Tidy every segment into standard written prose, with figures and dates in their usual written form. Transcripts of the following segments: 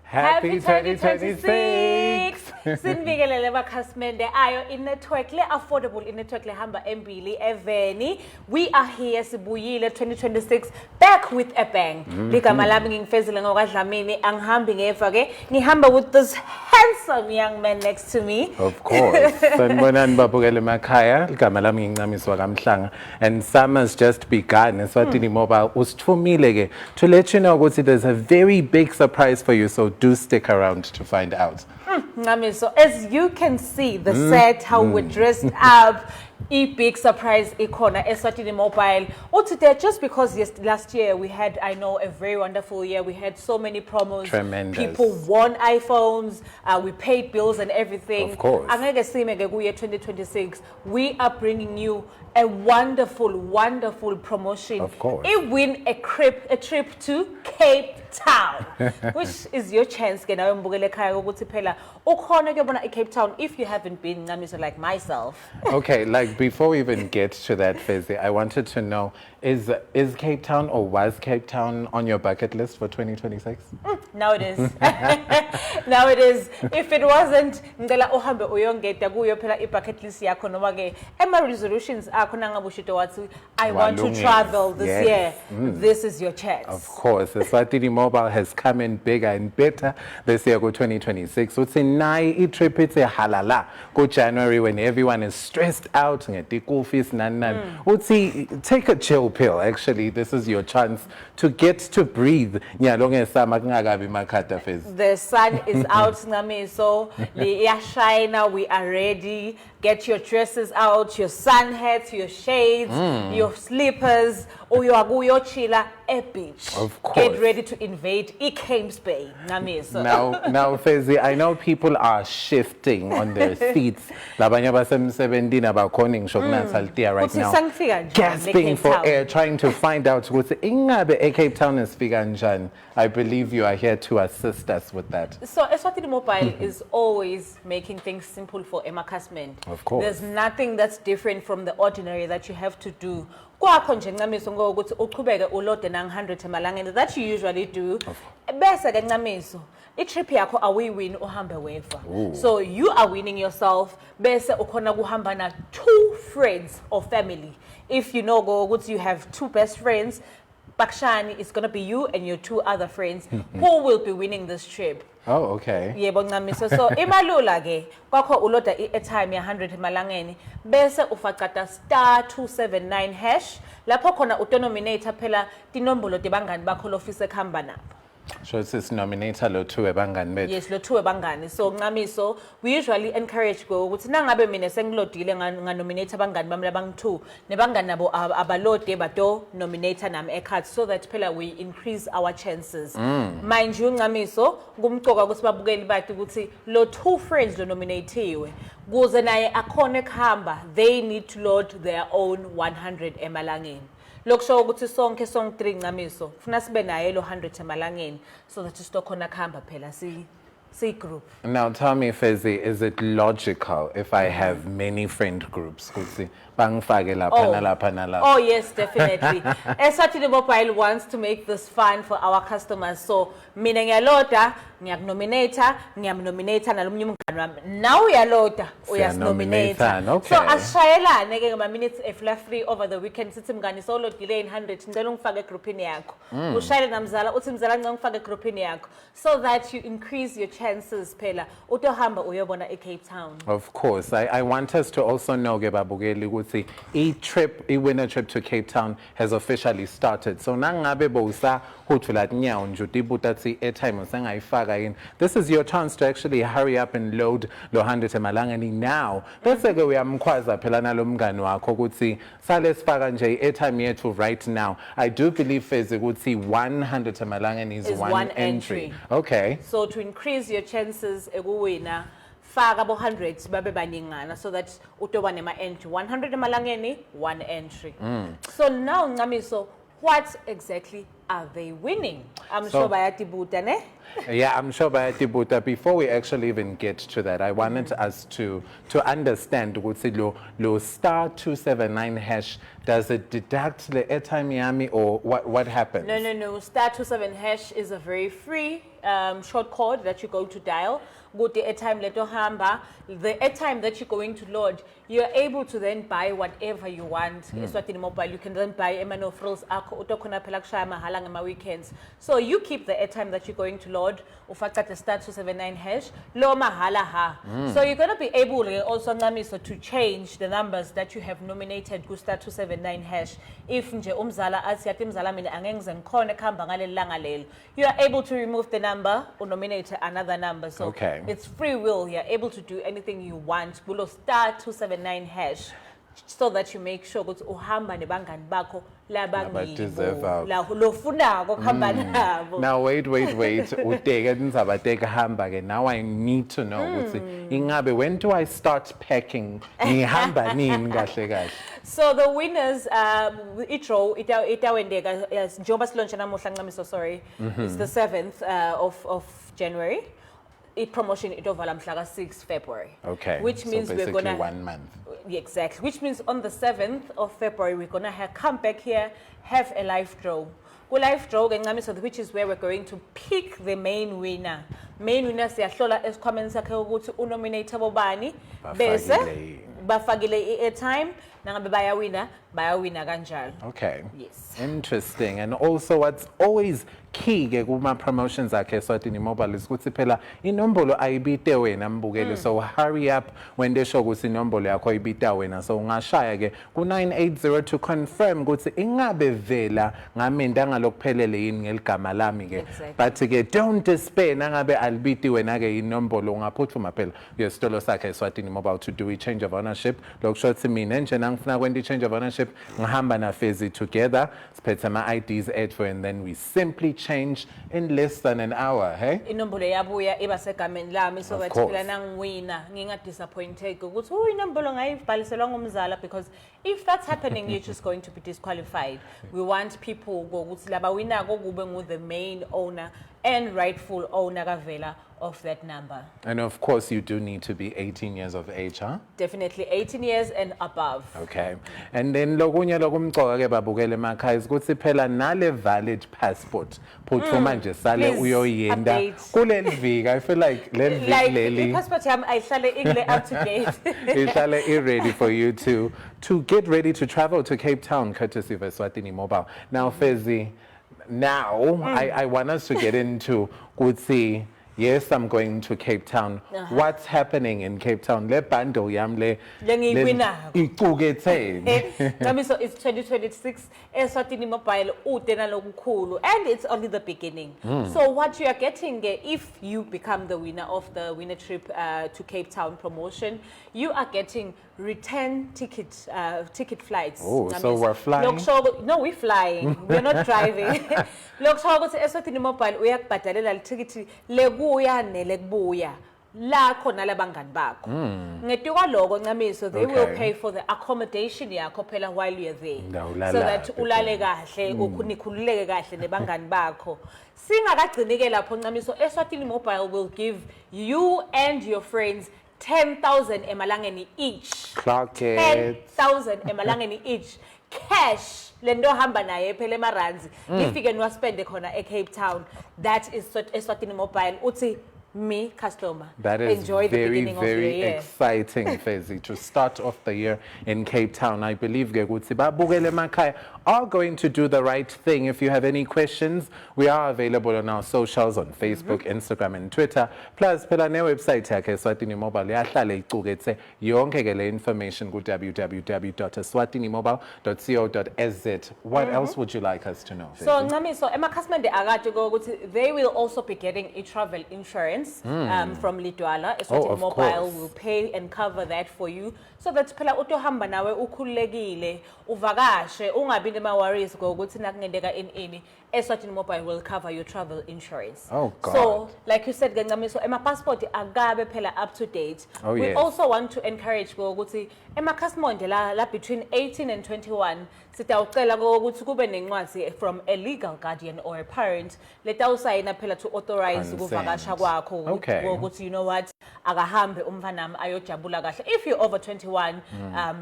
Happy 2026! Sinibingelele bakhasimende ayo inetwork le affordable inetwork le hamba embili eveni. We are here sibuyile 2026 back with a bang. Ligama lami ngingifezile ngokwadlamini angihambi ngefa ke ngihamba with this handsome young man next to me. Of course. Sanibonani babukele emakhaya. Ligama lami ngincamiswa kaMhlanga and summer's just begun. Eswatini Mobile usithumile ke to let you know ukuthi there's a very big surprise for you, so do stick around to find out. So as you can see, the set, how we're dressed up, a big surprise ikona Eswatini Mobile. Today, just because last year we had, I know, a very wonderful year. We had so many promos. Tremendous. People won iPhones. We paid bills and everything. Of course. 2026, we are bringing you a wonderful, wonderful promotion. Of course. It win a trip to Cape Town, which is your chance. Cape Town if you haven't been, like myself. Okay, like before we even get to that, Fezi, I wanted to know, is Cape Town or was Cape Town on your bucket list for 2026? Now it is. Now it is. If it wasn't, ngicela uhambe uyongeta kuyo phela bucket list yakho noma ke ema resolutions akho nangabushito wathi I want to travel this year. This is your chance. Of course, Eswatini Mobile has come in bigger and better this year go 2026. Utsi nayi trip it's a halala go January when everyone is stressed out ngetikufis nan. Utsi take a chill pill. Actually, this is your chance to get to breathe. The sun is out, so shine. We are ready. Get your dresses out, your sun hats, your shades, your slippers, or your chilla at beach. Of course. Get ready to invade Camps Bay. Now, Fezi, I know people are shifting on their seats. Right now, gasping for air, trying to find out what Cape Town is figure. I believe you are here to assist us with that. So Eswatini Mobile is always making things simple for Emma Kasman. Of course. There's nothing that's different from the ordinary that you have to do. That you usually do. Trip yakho awuyiwin uhambe wefa. So you are winning yourself. Bese ukhona kuhamba na 2 friends or family. If you know you have 2 best friends, Bakshani is going to be you and your 2 other friends who will be winning this trip. Oh, okay. So imalula ke kwakho uloda airtime ya 100 emalangeni bese ufaqata *279# lapho khona utonominator phela tinombolo tebangani bakho lofisa khamba nabo. So it's this nominator lo 2 ebangani bethu. Yes, lo 2 ebangani. So Ncamiso, we usually encourage go ukuthi nangabe mina sengilodile nganominate abangani bami labang2 nebangani nabo abalode bato nominator nami ekhati so that phela we increase our chances. Mind you Ncamiso, kumcoka ukuthi babukeli bathi ukuthi lo 2 friends lo nominateiwe kuze naye akhona ekhamba, they need to load their own 100 emalangeni. Lokusho ukuthi sonke song 3 Ncamiso funa sibe naye lo 100 emalangeni so that sistokhona khamba phela si group. Now tell me, Fezi, is it logical if I have many friend groups? Oh yes, definitely. Eswatini Mobile wants to make this fun for our customers. So mina ngiyaloda, ngiyaknominator, ngiyamnominator nalomnye umngani wami. Now uyaloda, uyasnominator. Okay. So asishayelane ke ngama minutes free over the weekend sithi mngani solo delay 100 ngicela ungifake egroupini yakho. Ushayele namzala uthi mzala ngicela ungifake egroupini yakho so that you increase your chances phela utohamba uyobona eCape Town. Of course. I want us to also know ke babukeli ukuthi winner trip to Cape Town has officially started. So nangabe bowusa huthula nyawo nje utibuta thi airtime usengayifaka in. This is your chance to actually hurry up and load lo 100 emalangeni now. Bese ke uyamkhwaza phela nalomngani wakho ukuthi sale sifaka nje airtime yethu right now. I do believe Fezi ukuthi 100 emalangeni is one entry. Okay. So to increase your chances ekuwina faka abo 100 babe baningana so that utoba nema entry 100 emalangeni 1 entry. So now Ncamiso, what exactly are they winning? I'm So- sure bayatibuta, ne? Yeah, I'm sure bayatibuta. Before we actually even get to that, I wanted us to understand ukuthi lo star 279 hash, does it deduct the airtime yami or what happens? No. Star 27 hash is a very free short code that you go to dial. Go to airtime leto hamba. The airtime that you're going to load, you're able to then buy whatever you want. Eswatini Mobile, you can then buy emano frills akho utokuna pelakshaya mahala ngama weekends. So you keep the airtime that you're going to load. Ufaka the star 279 hash. Lo mahala ha. So you're gonna be able also ngamiso to change the numbers that you have nominated ku star 279 hash. If nje umzala athi yathi mzala mina angengize ngikhona ekhamba ngaleli langa lelo, you are able to remove the number or nominate another number. So Okay. it's free will. You're able to do anything you want. Below star 279 hash, so that you make sure that uhamba nebangani bakho Labadeserve out. la lofunako kuhamba nabo. Now wait. Uteke nizabadeka hamba ke. Now I need to know ukuthi ingabe when do I start packing? Ngihamba nini kahle kahle? So the winners, i-draw itawendeka njengoba silontsha namuhla Ncamiso, sorry, it's the 7th of January. I-promotion itovala mhla 6 February. Okay. Which means so we're basically gonna 1 month. Exactly. Which means on the 7th of February we're gonna come back here, have a live draw. Ku live draw ke Ncamiso, which is where we're going to pick the main winner. Main winner siyahlola esikhwameni sakhe ukuthi unominate bobani bese Bafakile. bafakile i-airtime nangabe bayawina kanjalo. Okay. Yes. Interesting. And also what's always key ke kuma promotions akhe Eswatini Mobile is ukuthi phela inombolo ayibite wena mbukeli, so hurry up when they show ukuthi inombolo yakho ayibita wena, so ungashaya ke ku 980 to confirm ukuthi ingabe vela ngamenda ngalokuphelele yini ngeligama lami ke. Exactly. But ke don't despair nangabe albiti wena ke inombolo ungaphuthuma phela uyesitolo sakhe Eswatini Mobile to do a change of ownership. Lokusho ukuthi mina nje nangifuna kwenda change of ownership ngihamba na Fezi together, siphethe ama IDs ethu, and then we simply change in less than an hour, hey? Inombolo yabuya iba segameni lami, so Of that course. phela nangiwina nginga disappointed ukuthi inombolo ngayibhaliselwa ngumzala, because if that's happening you're just going to be disqualified. We want people ukuthi laba wina kube ngu the main owner and rightful owner kavela of that number. And of course you do need to be 18 years of age, huh? Definitely 18 years and above. Okay. And then lokunye lokumcoka ke babukele emakhaya ukuthi phela nale valid passport phuthuma nje sale Please uyoyenda update. kuleli viki. I feel like leli Like viki leli passport yami ayihlale ingile up to date. ihlale ready for you to get ready to travel to Cape Town courtesy of Eswatini Mobile. Now Fezi, now I want us to get into Kutsi. Yes, I'm going to Cape Town. What's happening in Cape Town? Le bundle yam le Lengiyiwinako. iquketheni. So it's 2026. Eswatini Mobile utena lokukhulu, and it's only the beginning. So what you are getting, if you become the winner of the winner trip to Cape Town promotion, you are getting return ticket flights. Oh, so we're flying? No, we're flying. We're not driving. Lokusho ukuthi Eswatini Mobile uyakubhadalela lithikithi lekuya nelekubuya la khona labangani bakho. Ngetuka lokho Ncamiso, they will Okay. pay for the accommodation yakho phela while you're there, Ndawulala so that ke ulale kahle nikhululeke kahle nebangani bakho. Singakagcini ke lapho Ncamiso, Eswatini Mobile will give you and your friends 10,000 emalangeni each. Clock it. 10,000 emalangeni each. Cash lento hamba naye phela emaranzi nifike niwaspende khona eCape Town. That is Eswatini Mobile. Uthi me customer. That is enjoy the very, beginning of the very year. exciting, Fezi, to start off the year in Cape Town. I believe Gegutsi Babukele Makai are going to do the right thing. If you have any questions, we are available on our socials on Facebook, Instagram, and Twitter. Plus, phela ne website yakhe Eswatini Mobile yahlale iqukethe yonke ke le information ku www.eswatinimobile.co.sz. What else would you like us to know, Fezi? So Ncamiso, emakhasimende akade ukuthi they will also be getting a travel insurance insurance from Lidwala. Oh, of Mobile course. will pay and cover that for you. So that phela utohamba nawe ukhululekile, uvakashe, ungabi nema-worries ngokuthi nakungenzeka ini. Eswatini Mobile will cover your travel insurance. Oh, God. So, like you said, Gangamiso, ema passport agabe phela up to date. Oh, We yes. also want to encourage ukuthi ema khasimonde la between 18 and 21 sitawucela ukuthi kube nencwadi from a legal guardian or a parent letawusayina phela to authorize Consent. ukuvakasha kwakho Okay. ukuthi you know what akahambe umfanami ayojabula kahle if you're over 21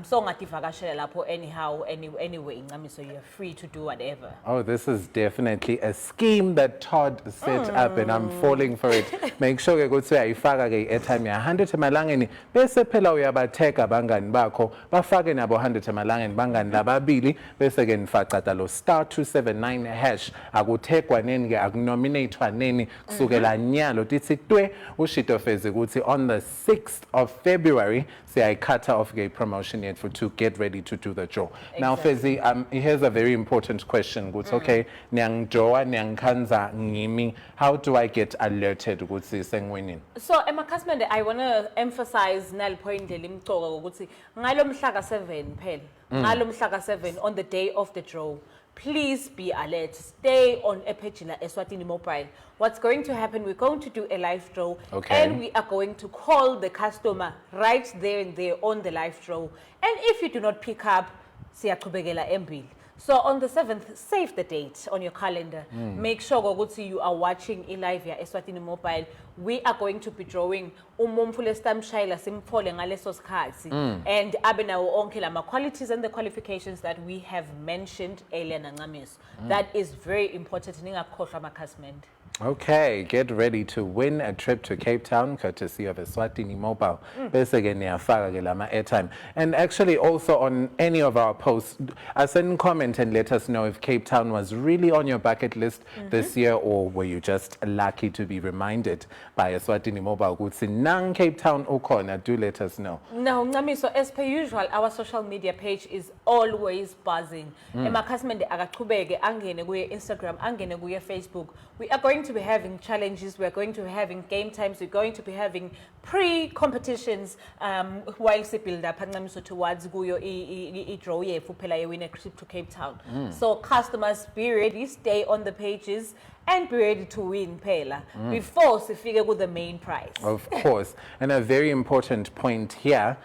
so ngativakashela lapho anyway Ncamiso, you're free to do whatever. Oh, this is definitely a scheme that Todd set up and I'm falling for it. Make sure ukuthi uyayifaka ke airtime ya 100 emalangeni bese phela uyabatheka abangani bakho bafake nabo 100 emalangeni bangani lababili bese ke nifacata lo *279 hash akuthekwa neni ke akunominatewa neni kusukela nyalo tithi twe ushito feze ukuthi on the 6th of February siyayikhatha off ke promotion yet for to get ready to do the draw. Now Fezi, here's a very important question. Good, okay. Nyangjoa, nyangkanza, ngimi. How do I get alerted? Good, saying winning. So, Emma Kasmende, I want to emphasize nal point limcoka ukuthi ngalo mhla ka7 phela. Ngalo mhla ka7 on the day of the draw. Please be alert. Stay on Epechila Eswatini Mobile. What's going to happen? We're going to do a live draw, Okay. and we are going to call the customer right there and there on the live draw. And if you do not pick up, siyaqhubekela embili. So on the 7th, save the date on your calendar. Make sure ukuthi you are watching live ya Eswatini Mobile. We are going to be drawing umumfule stamshayela simfole ngaleso sikhathi and abe nawo onke lama qualities and the qualifications that we have mentioned earlier Ncamiso. That is very important. Ningakhohlwa amakhasimende. Okay, get ready to win a trip to Cape Town courtesy of Eswatini Mobile. Bese ke niyafaka ke lama airtime. And actually also on any of our posts, send comment and let us know if Cape Town was really on your bucket list this year or were you just lucky to be reminded by Eswatini Mobile. Ukuthi nang Cape Town ukhona, do let us know. Now, Ncamiso, as per usual, our social media page is always buzzing. Emakhasimende akaqhubeke angene kuye Instagram, angene kuye Facebook. We are going to be having challenges. We are going to be having game times. We're going to be having pre-competitions while we build up Ncamiso towards kuyo I draw yefu phela ye win a trip to Cape Town. So customers, be ready, stay on the pages and be ready to win phela before sifike with the main prize. Of course. And a very important point here,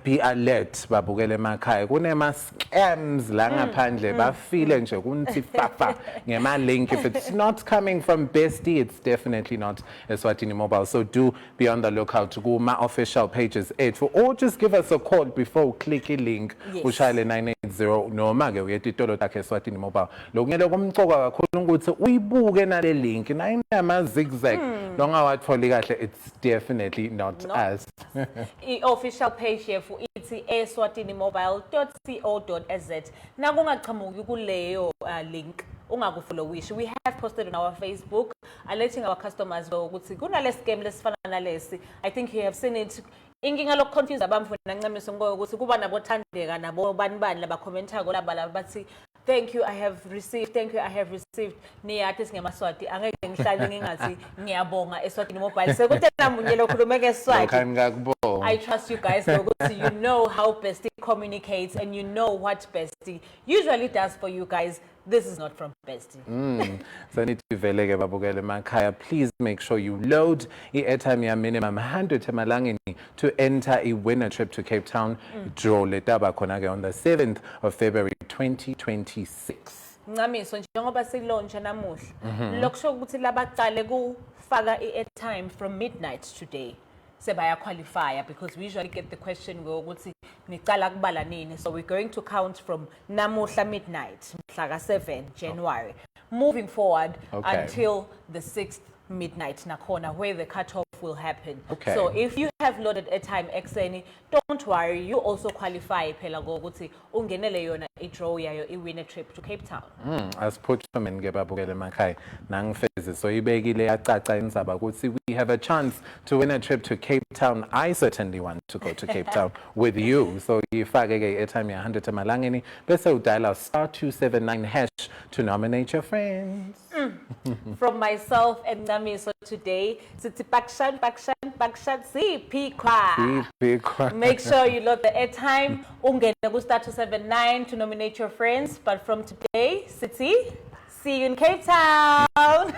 be alert babukele emakhaya kunema scams la ngaphandle bafile nje kunthi fafa ngema link. If it's not coming from Bestie, it's definitely not Eswatini Mobile. So do be on the lookout to go my official pages 8 for, or just give us a call before click a link ushayele 980 noma ke uyetitolo takhe Eswatini Mobile. Lokungele kumcoka kakhulu ukuthi uyibuke nale link na inama zigzag longawatholi kahle, it's definitely not us. Official page here for eswatinimobile.co.za. Nakungaqhamuki kuleyo link ungakufollowishi. We have posted on our Facebook alerting our customers ukuthi kunale scam lesifana nalesi. I think you have seen it. Inkinga lokuconfuse abamfuna Ncamiso ngokuthi kuba nabo thandeka nabo bani laba commentako laba bathi thank you, I have received. Thank you, I have received. Niyathi singemaswati angeke ngihlale ngingathi ngiyabonga Eswatini Mobile. Sekuthe munye lokhuluma ngeSwati. I trust you guys because you know how Bestie communicates and you know what Bestie usually does for you guys. This is not from Bestie. So need to velege babukele emakhaya. Please make sure you load airtime ya minimum 100 emalangeni to enter a winner trip to Cape Town. Draw letaba khona ke on the 7th of February 2026. Ncamiso njengoba silauncha namuhla lokusho ukuthi labaqale kufaka airtime from midnight today sebaya qualify because we usually get the question ngokuthi nicala kubala nini. So we're going to count from namuhla midnight mhla ka7 January moving forward until the 6th midnight nakhona where the cutoff will happen. So if you have loaded airtime exeni, don't worry, you also qualify phela ngokuthi ungenele yona I-draw yayo I-win a trip to Cape Town. As Putman ke babukele emakhaya nangifeze so ibekile yacaca indzaba ukuthi we have a chance to win a trip to Cape Town. I certainly want to go to Cape Town with you. So ifake ke airtime ya 100 emalangeni bese udial *279 hash to nominate your friends. From myself and Namiso today, Siti Bakshan, CP Kwa. Make sure you load the airtime. Ungene Gusta 279 to nominate your friends. But from today, Siti, see you in Cape Town.